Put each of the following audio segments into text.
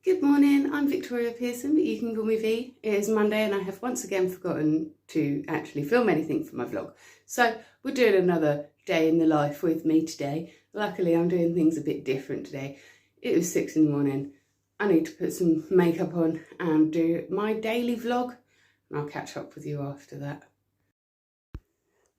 Good morning, I'm Victoria Pearson, but you can call me V. It is Monday and I have once again forgotten to actually film anything for my vlog. So we're doing another day in the life with me today. Luckily I'm doing things a bit different today. It was 6 in the morning. I need to put some makeup on and do my daily vlog, and I'll catch up with you after that.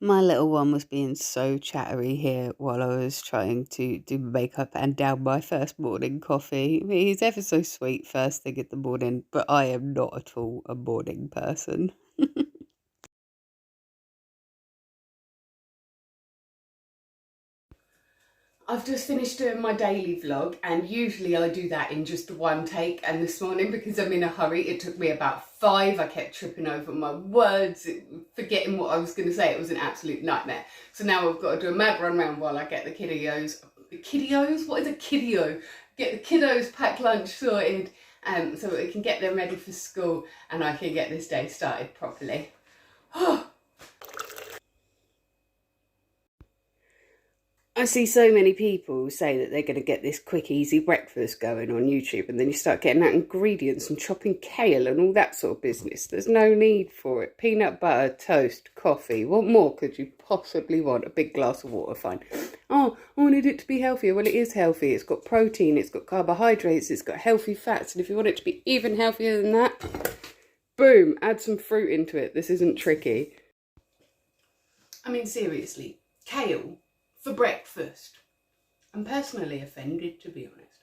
My little one was being so chattery here while I was trying to do makeup and down my first morning coffee. He's ever so sweet first thing in the morning, but I am not at all a morning person. I've just finished doing my daily vlog, and usually I do that in just one take, and this morning, because I'm in a hurry, it took me about 5. I kept tripping over my words, forgetting what I was going to say. It was an absolute nightmare. So now I've got to do a mad run around while I get the kiddios. The kiddios? What is a kiddio? Get the kiddos packed lunch sorted, so that we can get them ready for school and I can get this day started properly. I see so many people say that they're going to get this quick, easy breakfast going on YouTube, and then you start getting out ingredients and chopping kale and all that sort of business. There's no need for it. Peanut butter, toast, coffee. What more could you possibly want? A big glass of water, fine. Oh, I wanted it to be healthier. Well, it is healthy. It's got protein, it's got carbohydrates, it's got healthy fats, and if you want it to be even healthier than that, boom, add some fruit into it. This isn't tricky. I mean, seriously, kale for breakfast. I'm personally offended, to be honest.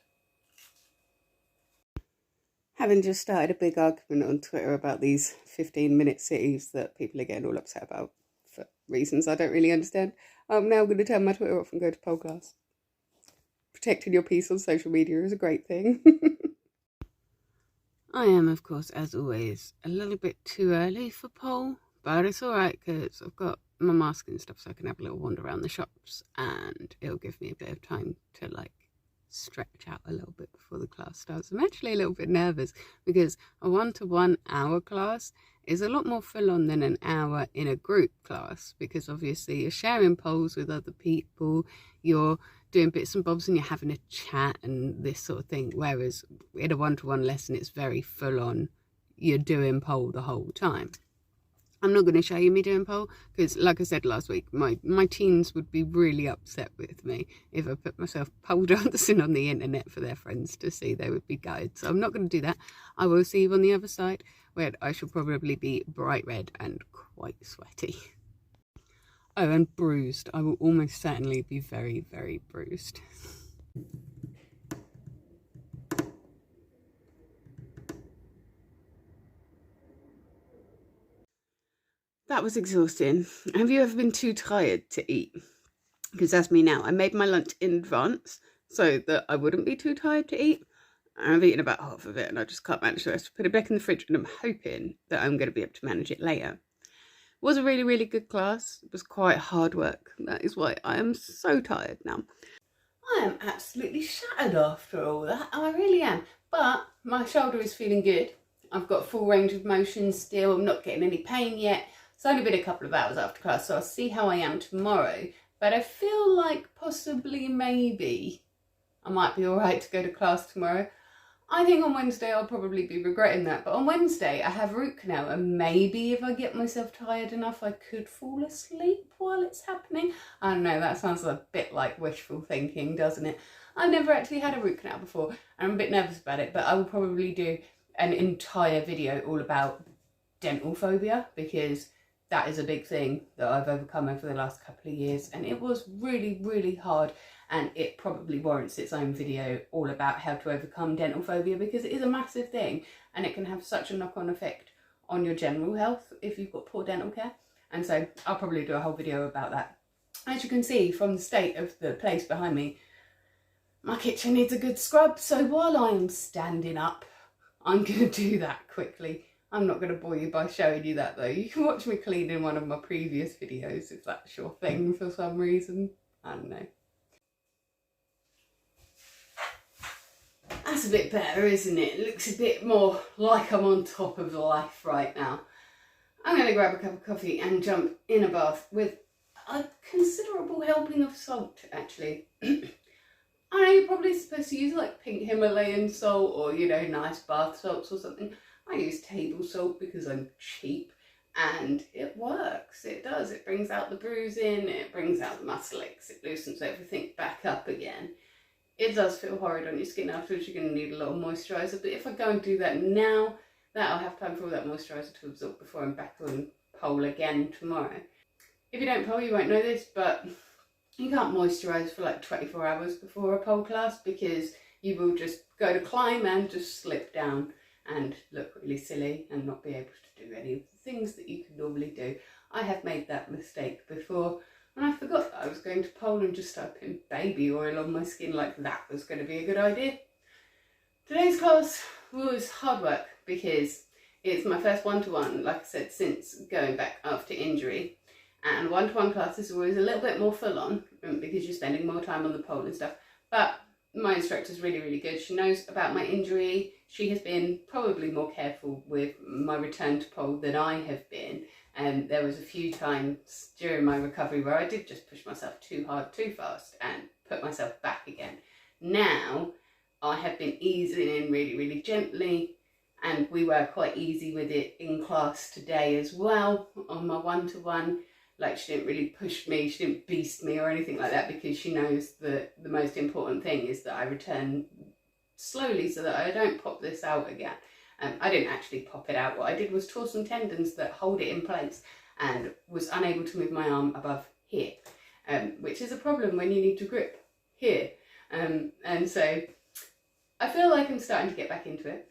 Having just started a big argument on Twitter about these 15-minute cities that people are getting all upset about for reasons I don't really understand, I'm now going to turn my Twitter off and go to poll class. Protecting your peace on social media is a great thing. I am, of course, as always, a little bit too early for poll, but it's alright because I've got my mask and stuff, so I can have a little wander around the shops and it'll give me a bit of time to stretch out a little bit before the class starts. I'm actually a little bit nervous because a 1-to-1 hour class is a lot more full on than an hour in a group class, because obviously you're sharing polls with other people, you're doing bits and bobs and you're having a chat and this sort of thing, whereas in a 1-to-1 lesson it's very full on, you're doing poll the whole time. I'm not going to show you me doing poll because, like I said last week, my teens would be really upset with me if I put myself pole dancing on the internet for their friends to see. They would be gutted. So I'm not going to do that. I will see you on the other side, where I shall probably be bright red and quite sweaty. Oh, and bruised. I will almost certainly be very, very bruised. That was exhausting. Have you ever been too tired to eat? Because that's me now. I made my lunch in advance so that I wouldn't be too tired to eat. I've eaten about half of it and I just can't manage the rest. I put it back in the fridge and I'm hoping that I'm going to be able to manage it later. It was a really, really good class. It was quite hard work. That is why I am so tired now. I am absolutely shattered after all that. I really am. But my shoulder is feeling good. I've got full range of motion still. I'm not getting any pain yet. It's only been a couple of hours after class, so I'll see how I am tomorrow. But I feel like possibly, maybe, I might be alright to go to class tomorrow. I think on Wednesday I'll probably be regretting that. But on Wednesday I have root canal, and maybe if I get myself tired enough I could fall asleep while it's happening. I don't know, that sounds a bit like wishful thinking, doesn't it? I've never actually had a root canal before and I'm a bit nervous about it, but I will probably do an entire video all about dental phobia, because that is a big thing that I've overcome over the last couple of years, and it was really, really hard, and it probably warrants its own video all about how to overcome dental phobia, because it is a massive thing and it can have such a knock-on effect on your general health if you've got poor dental care. And so I'll probably do a whole video about that. As you can see from the state of the place behind me, my kitchen needs a good scrub, so while I am standing up, I'm going to do that quickly. I'm not going to bore you by showing you that though. You can watch me clean in one of my previous videos if that's your thing for some reason. I don't know. That's a bit better, isn't it? It looks a bit more like I'm on top of life right now. I'm going to grab a cup of coffee and jump in a bath with a considerable helping of salt, actually. I know you're probably supposed to use like pink Himalayan salt or, you know, nice bath salts or something. I use table salt because I'm cheap and it works. It does. It brings out the bruising, it brings out the muscle aches, it loosens everything back up again. It does feel horrid on your skin afterwards. You're going to need a little moisturiser, but if I go and do that now, that'll have time for all that moisturiser to absorb before I'm back on pole again tomorrow. If you don't pole, you won't know this, but you can't moisturise for like 24 hours before a pole class because you will just go to climb and just slip down and look really silly and not be able to do any of the things that you can normally do. I have made that mistake before and I forgot that I was going to pole and just start putting baby oil on my skin like that was going to be a good idea. Today's class was hard work because it's my first one-to-one, like I said, since going back after injury. And one-to-one classes are always a little bit more full-on because you're spending more time on the pole and stuff. But my instructor's really, really good. She knows about my injury. She has been probably more careful with my return to pole than I have been. And there was a few times during my recovery where I did just push myself too hard, too fast and put myself back again. Now, I have been easing in really, really gently. And we were quite easy with it in class today as well on my one-to-one. Like, she didn't really push me, she didn't beast me or anything like that because she knows that the most important thing is that I return slowly so that I don't pop this out again. I didn't actually pop it out. What I did was tore some tendons that hold it in place and was unable to move my arm above here, which is a problem when you need to grip here. And so I feel like I'm starting to get back into it.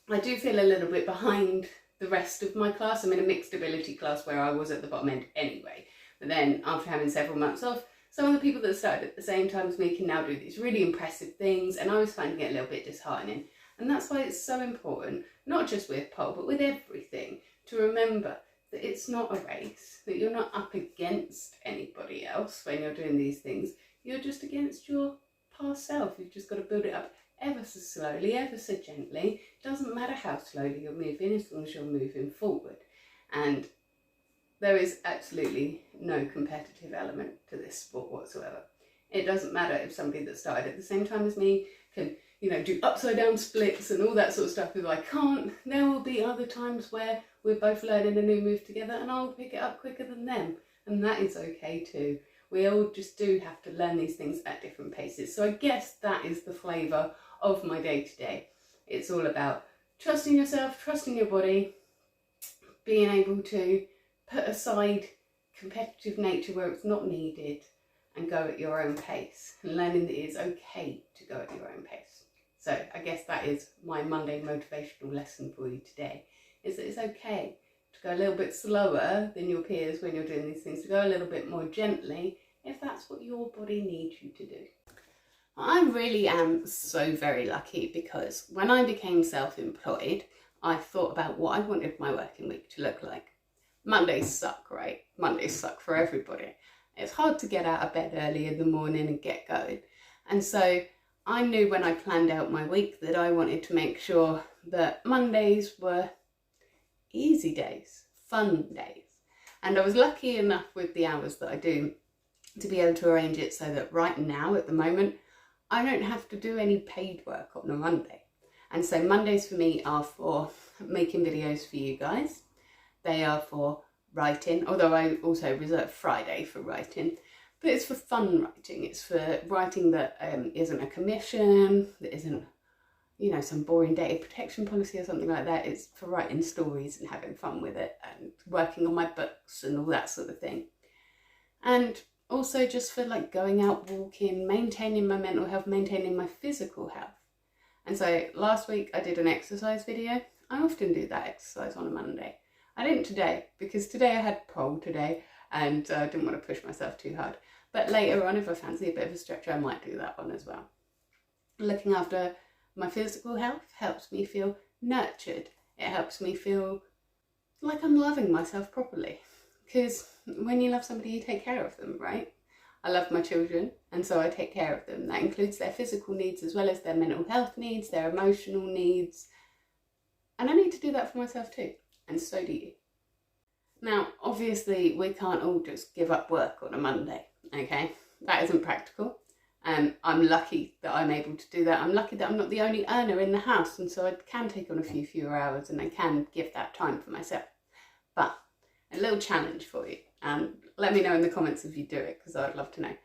I do feel a little bit behind the rest of my class. I'm in a mixed ability class where I was at the bottom end anyway. But then after having several months off, some of the people that started at the same time as me can now do these really impressive things, and I was finding it a little bit disheartening. And that's why it's so important, not just with pole, but with everything, to remember that it's not a race, that you're not up against anybody else when you're doing these things. You're just against your past self. You've just got to build it up ever so slowly, ever so gently. It doesn't matter how slowly you're moving as long as you're moving forward. And there is absolutely no competitive element to this sport whatsoever. It doesn't matter if somebody that started at the same time as me can, you know, do upside down splits and all that sort of stuff. If I can't, there will be other times where we're both learning a new move together and I'll pick it up quicker than them. And that is okay too. We all just do have to learn these things at different paces. So I guess that is the flavour of my day-to-day. It's all about trusting yourself, trusting your body, being able to put aside competitive nature where it's not needed and go at your own pace, and learning that it is okay to go at your own pace. So I guess that is my Monday motivational lesson for you today, is that it's okay to go a little bit slower than your peers when you're doing these things, to go a little bit more gently if that's what your body needs you to do. I really am so very lucky because when I became self-employed, I thought about what I wanted my working week to look like. Mondays suck, right? Mondays suck for everybody. It's hard to get out of bed early in the morning and get going. And so I knew when I planned out my week that I wanted to make sure that Mondays were easy days, fun days. And I was lucky enough with the hours that I do to be able to arrange it so that right now, at the moment, I don't have to do any paid work on a Monday. And so Mondays for me are for making videos for you guys. They are for writing, although I also reserve Friday for writing. But it's for fun writing. It's for writing that isn't a commission, that isn't, you know, some boring data protection policy or something like that. It's for writing stories and having fun with it and working on my books and all that sort of thing. And also just for like going out walking, maintaining my mental health, maintaining my physical health. And so last week I did an exercise video. I often do that exercise on a Monday. I didn't today because today I had pole today and I didn't want to push myself too hard. But later on, if I fancy a bit of a stretch, I might do that one as well. Looking after my physical health helps me feel nurtured. It helps me feel like I'm loving myself properly. Because when you love somebody, you take care of them, right? I love my children, and so I take care of them. That includes their physical needs as well as their mental health needs, their emotional needs. And I need to do that for myself too, and so do you. Now, obviously, we can't all just give up work on a Monday, okay? That isn't practical. I'm lucky that I'm able to do that. I'm lucky that I'm not the only earner in the house, and so I can take on a few fewer hours and I can give that time for myself. But a little challenge for you, and let me know in the comments if you do it, because I'd love to know.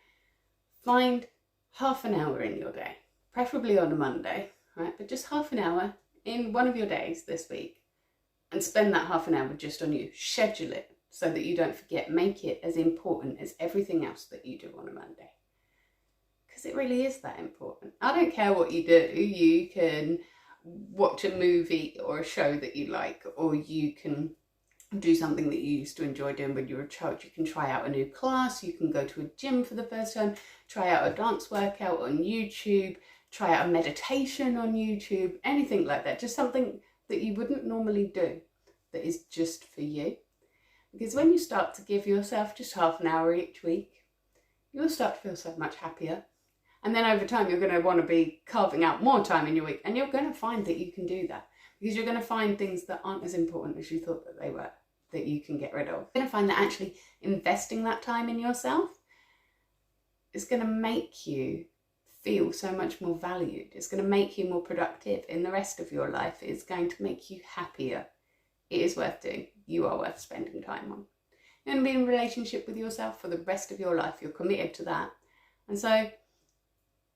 Find half an hour in your day, preferably on a Monday, right? But just half an hour in one of your days this week, and spend that half an hour just on you. Schedule it so that you don't forget. Make it as important as everything else that you do on a Monday. Because it really is that important. I don't care what you do. You can watch a movie or a show that you like, or you can do something that you used to enjoy doing when you were a child. You can try out a new class, you can go to a gym for the first time, try out a dance workout on YouTube, try out a meditation on YouTube, anything like that. Just something that you wouldn't normally do that is just for you. Because when you start to give yourself just half an hour each week, you'll start to feel so much happier. And then over time, you're going to want to be carving out more time in your week, and you're going to find that you can do that, because you're going to find things that aren't as important as you thought that they were, that you can get rid of. You're going to find that actually investing that time in yourself is going to make you feel so much more valued. It's going to make you more productive in the rest of your life. It's going to make you happier. It is worth doing. You are worth spending time on. You're going to be in a relationship with yourself for the rest of your life. You're committed to that. And so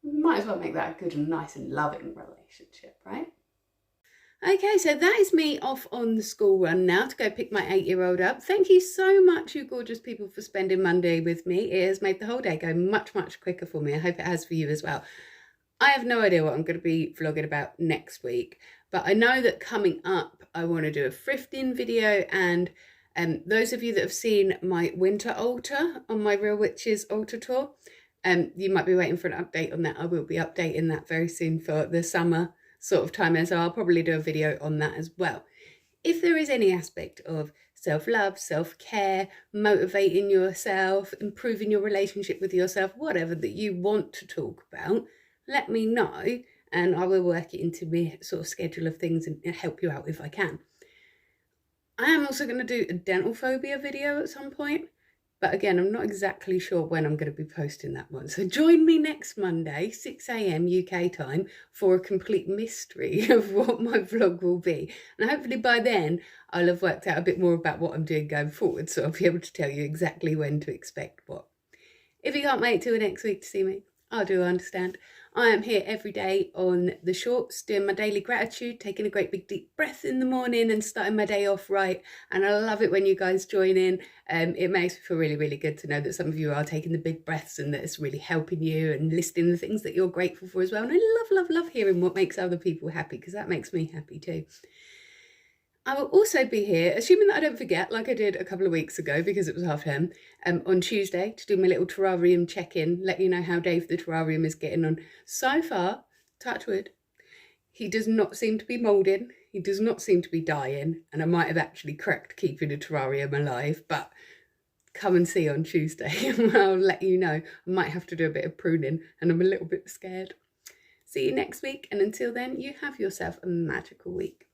you might as well make that a good and nice and loving relationship, right? Okay, so that is me off on the school run now to go pick my 8-year-old up. Thank you so much, you gorgeous people, for spending Monday with me. It has made the whole day go much, much quicker for me. I hope it has for you as well. I have no idea what I'm going to be vlogging about next week, but I know that coming up, I want to do a thrifting video, and those of you that have seen my winter altar on my Real Witches altar tour, you might be waiting for an update on that. I will be updating that very soon for the summer sort of time, and so I'll probably do a video on that as well. If there is any aspect of self-love, self-care, motivating yourself, improving your relationship with yourself, whatever that you want to talk about, let me know, and I will work it into my sort of schedule of things and help you out if I can. I am also going to do a dental phobia video at some point, but again, I'm not exactly sure when I'm going to be posting that one. So join me next Monday, 6 AM UK time, for a complete mystery of what my vlog will be. And hopefully by then, I'll have worked out a bit more about what I'm doing going forward, so I'll be able to tell you exactly when to expect what. If you can't wait till next week to see me, I do understand. I am here every day on the shorts doing my daily gratitude, taking a great big deep breath in the morning and starting my day off right. And I love it when you guys join in. It makes me feel really, really good to know that some of you are taking the big breaths and that it's really helping you and listing the things that you're grateful for as well. And I love hearing what makes other people happy, because that makes me happy too. I will also be here, assuming that I don't forget, like I did a couple of weeks ago because it was half term, on Tuesday to do my little terrarium check-in, let you know how Dave the terrarium is getting on. So far, touch wood, he does not seem to be moulding, he does not seem to be dying, and I might have actually cracked keeping the terrarium alive, but come and see on Tuesday and I'll let you know. I might have to do a bit of pruning and I'm a little bit scared. See you next week, and until then, you have yourself a magical week.